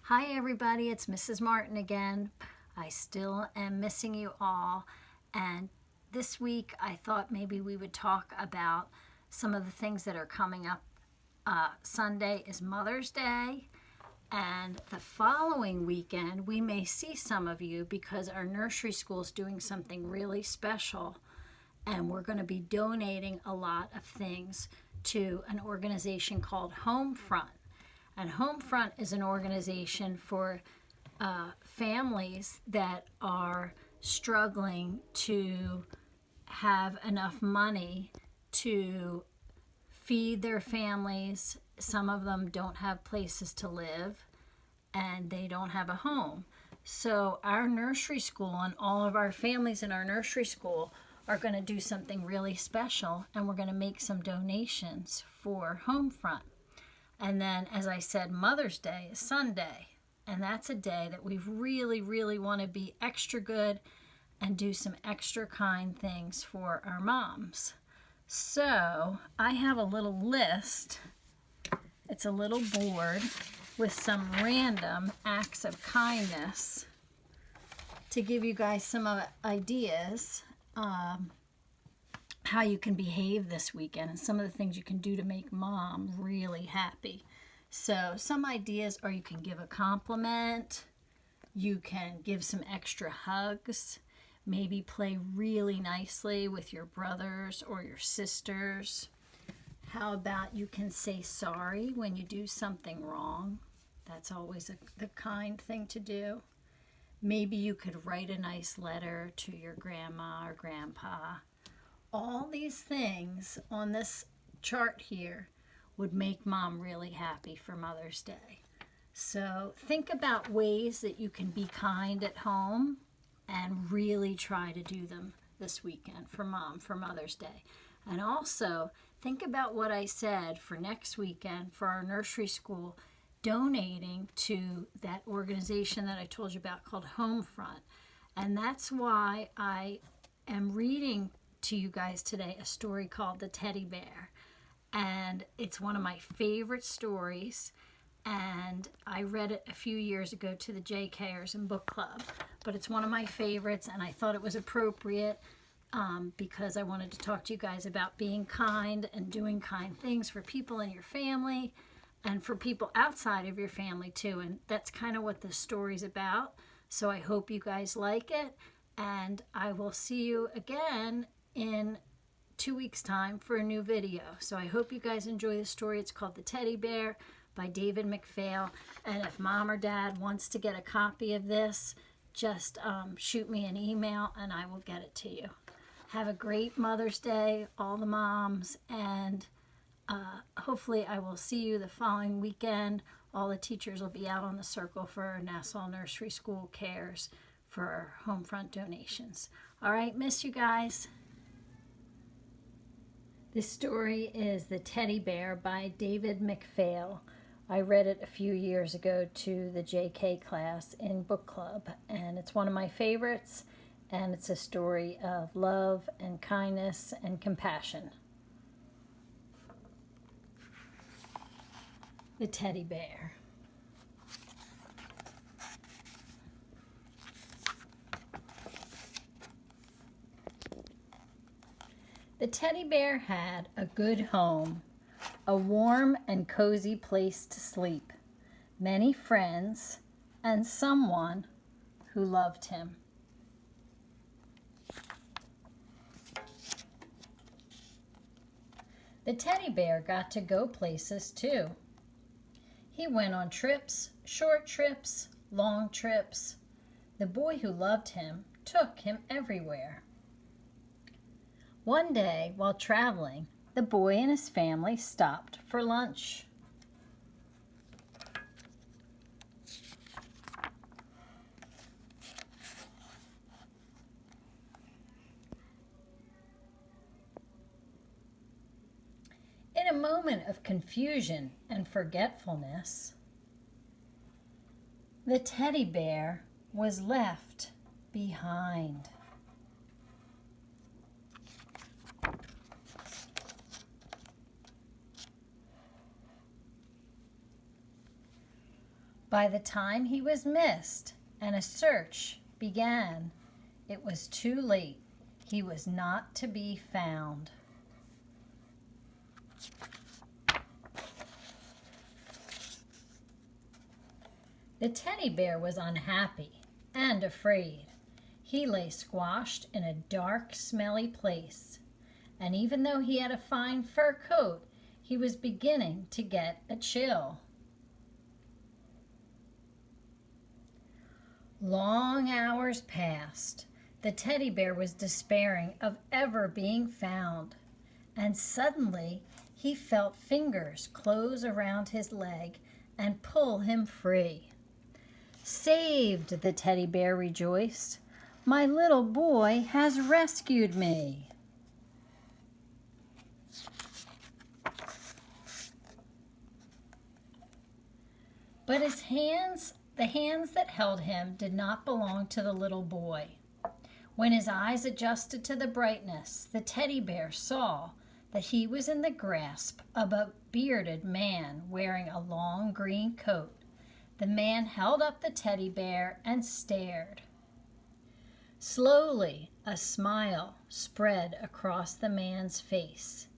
Hi everybody, it's Mrs. Martin again. I still am missing you all, and this week I thought maybe we would talk about some of the things that are coming up. Sunday is Mother's Day, and the following weekend we may see some of you because our nursery school is doing something really special, and we're going to be donating a lot of things to an organization called Homefront. And Homefront is an organization for families that are struggling to have enough money to feed their families. Some of them don't have places to live and they don't have a home. So our nursery school and all of our families in our nursery school are going to do something really special, and we're going to make some donations for Homefront. And then, as I said, Mother's Day is Sunday, and that's a day that we really want to be extra good and do some extra kind things for our moms. So I have a little list. It's a little board with some random acts of kindness to give you guys some ideas how you can behave this weekend and some of the things you can do to make mom really happy. So some ideas are: you can give a compliment, you can give some extra hugs, maybe play really nicely with your brothers or your sisters. How about you can say sorry when you do something wrong? That's always the kind thing to do. Maybe you could write a nice letter to your grandma or grandpa. All these things on this chart here would make mom really happy for Mother's Day. So think about ways that you can be kind at home and really try to do them this weekend for mom for Mother's Day. And also think about what I said for next weekend for our nursery school, donating to that organization that I told you about called Homefront. And that's why I am reading to you guys today a story called The Teddy Bear, and it's one of my favorite stories, and I read it a few years ago to the JKers in book club, but it's one of my favorites, and I thought it was appropriate because I wanted to talk to you guys about being kind and doing kind things for people in your family and for people outside of your family too, and that's kind of what the story's about. So I hope you guys like it, and I will see you again in 2 weeks' time for a new video. So I hope you guys enjoy the story. It's called The Teddy Bear by David McPhail. And if mom or dad wants to get a copy of this, just shoot me an email and I will get it to you. Have a great Mother's Day, all the moms, and hopefully I will see you the following weekend. All the teachers will be out on the circle for Nassau Nursery School Cares for Homefront donations. All right, miss you guys. This story is The Teddy Bear by David McPhail. I read it a few years ago to the JK class in book club, and it's one of my favorites, and it's a story of love and kindness and compassion. The Teddy Bear. The teddy bear had a good home, a warm and cozy place to sleep, many friends, and someone who loved him. The teddy bear got to go places too. He went on trips, short trips, long trips. The boy who loved him took him everywhere. One day, while traveling, the boy and his family stopped for lunch. In a moment of confusion and forgetfulness, the teddy bear was left behind. By the time he was missed and a search began, it was too late. He was not to be found. The teddy bear was unhappy and afraid. He lay squashed in a dark, smelly place, and even though he had a fine fur coat, he was beginning to get a chill. Long hours passed. The teddy bear was despairing of ever being found, and suddenly he felt fingers close around his leg and pull him free. "Saved!" the teddy bear rejoiced. "My little boy has rescued me." But the hands that held him did not belong to the little boy. When his eyes adjusted to the brightness, the teddy bear saw that he was in the grasp of a bearded man wearing a long green coat. The man held up the teddy bear and stared. Slowly, a smile spread across the man's face,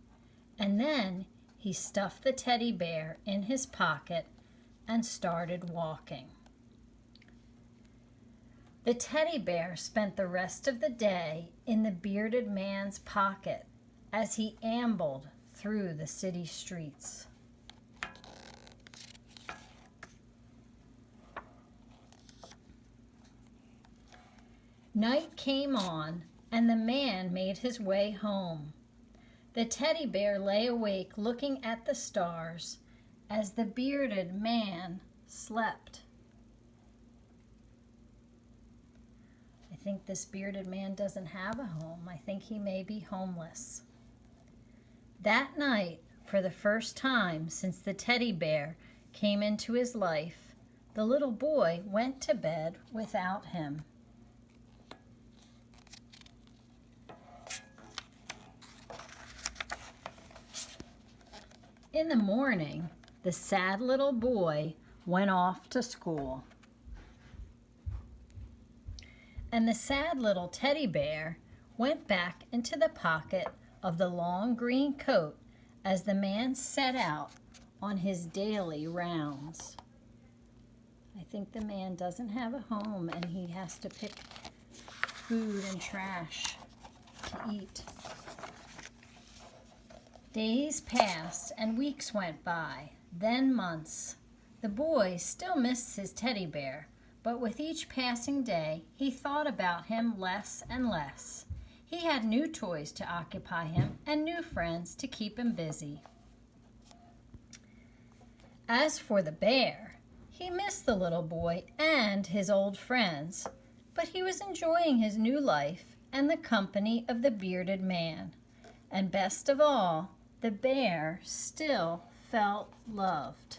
and then he stuffed the teddy bear in his pocket and started walking. The teddy bear spent the rest of the day in the bearded man's pocket as he ambled through the city streets. Night came on, and the man made his way home. The teddy bear lay awake looking at the stars as the bearded man slept. I think this bearded man doesn't have a home. I think he may be homeless. That night, for the first time since the teddy bear came into his life, the little boy went to bed without him. In the morning, the sad little boy went off to school. And the sad little teddy bear went back into the pocket of the long green coat as the man set out on his daily rounds. I think the man doesn't have a home and he has to pick food and trash to eat. Days passed and weeks went by, then months. The boy still missed his teddy bear, but with each passing day, he thought about him less and less. He had new toys to occupy him and new friends to keep him busy. As for the bear, he missed the little boy and his old friends, but he was enjoying his new life and the company of the bearded man. And best of all, the bear still felt loved.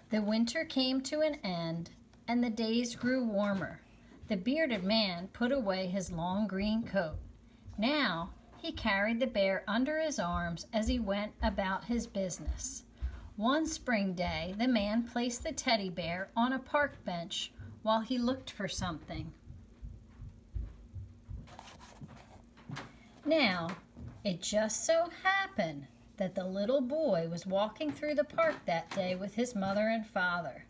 The winter came to an end, and the days grew warmer. The bearded man put away his long green coat. Now he carried the bear under his arms as he went about his business. One spring day, the man placed the teddy bear on a park bench while he looked for something. Now, it just so happened that the little boy was walking through the park that day with his mother and father.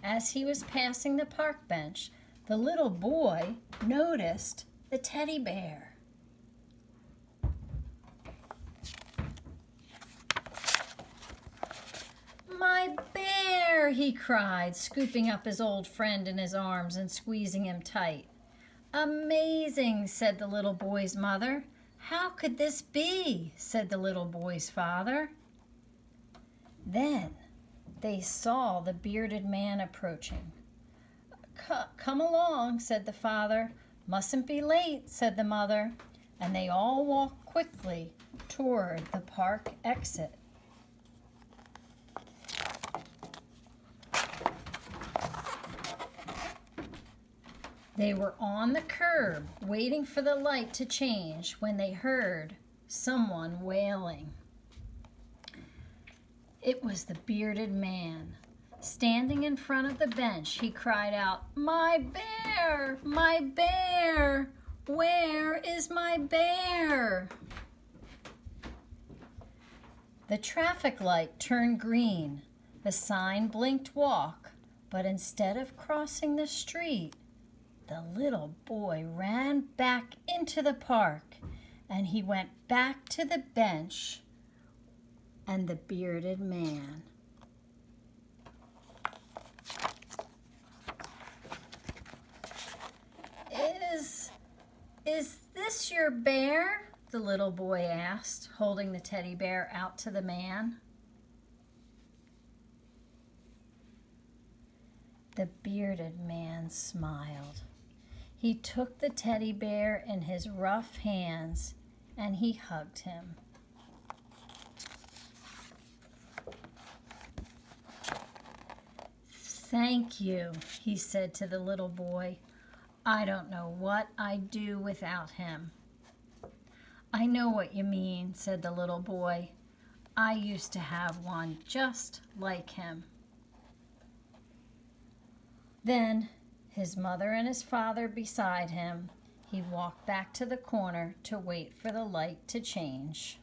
As he was passing the park bench, the little boy noticed the teddy bear. "My bear!" he cried, scooping up his old friend in his arms and squeezing him tight. "Amazing," said the little boy's mother. "How could this be?" said the little boy's father. Then they saw the bearded man approaching. "Come along," said the father. "Mustn't be late," said the mother. And they all walked quickly toward the park exit. They were on the curb, waiting for the light to change, when they heard someone wailing. It was the bearded man. Standing in front of the bench, he cried out, "My bear! My bear! Where is my bear?" The traffic light turned green. The sign blinked walk, but instead of crossing the street, the little boy ran back into the park, and he went back to the bench and the bearded man. Is this your bear?" the little boy asked, holding the teddy bear out to the man. The bearded man smiled. He took the teddy bear in his rough hands and he hugged him. "Thank you," he said to the little boy. "I don't know what I'd do without him." "I know what you mean," said the little boy. "I used to have one just like him." Then, his mother and his father beside him, he walked back to the corner to wait for the light to change.